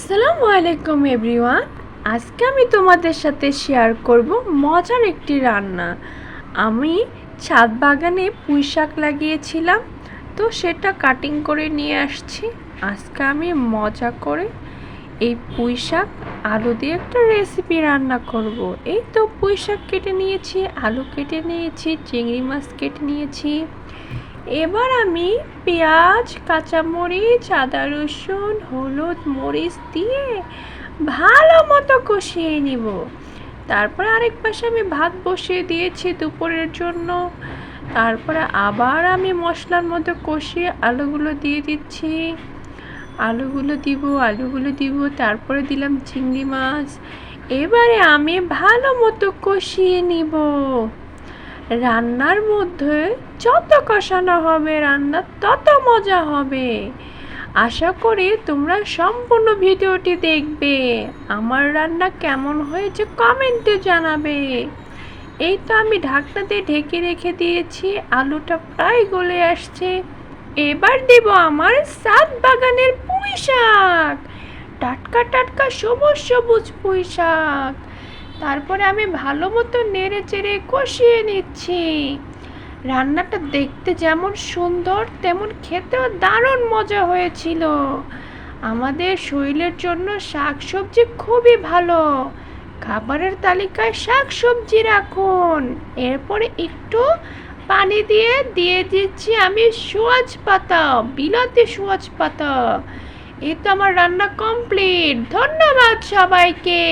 আসসালামু আলাইকুম এভরিওয়ান। আজকে আমি তোমাদের সাথে শেয়ার করব মজার একটি রান্না। আমি ছাদ বাগানে পুঁই শাক লাগিয়েছিলাম, তো সেটা কাটিং করে নিয়ে আসছি। আজকে আমি মজা করে এই পুঁই শাক আলু দিয়ে একটা রেসিপি রান্না করব। এই তো পুঁই শাক কেটে নিয়েছি, আলু কেটে নিয়েছি, চিংড়ি মাছ কেটে নিয়েছি। এবার আমি পেঁয়াজ, কাঁচামরিচ, আদা রসুন, হলুদ, মরিচ দিয়ে ভালো মতো কষিয়ে নিব। তারপরে আরেক পাশে আমি ভাত বসিয়ে দিয়েছি দুপুরের জন্য। তারপরে আবার আমি মশলার মধ্যে কষিয়ে আলুগুলো দিয়ে দিচ্ছি। আলুগুলো দিব, তারপরে দিলাম চিংড়ি মাছ। এবারে আমি ভালো মতো কষিয়ে নিব। রান্নার মধ্যে যত কষানো হবে রান্না তত মজা হবে। আশা করি তোমরা সম্পূর্ণ ভিডিওটি দেখবে। আমার রান্না কেমন হয়েছে কমেন্টে জানাবে। এই তো আমি ঢাকনা দিয়ে ঢেকে রেখে দিয়েছি, আলুটা প্রায় গলে আসছে। এবার দেব আমার ছাদ বাগানের পুঁই শাক, টাটকা টাটকা সবুজ সবুজ পুঁই শাক। তারপরে আমি ভালো মতো নেড়ে চেড়ে কষিয়ে নিচ্ছি। রান্নাটা দেখতে যেমন সুন্দর তেমন খেতেও দারুণ মজা হয়েছিল। আমাদের শরীরের জন্য শাকসবজি খুবই ভালো। খাবারের তালিকায় শাকসবজি রাখুন। এরপরে একটু পানি দিয়ে দিয়ে দিচ্ছি আমি সওয়াজ পাতা, বিলাতি সওয়াজ পাতা। এই তো আমার রান্না কমপ্লিট। ধন্যবাদ সবাইকে।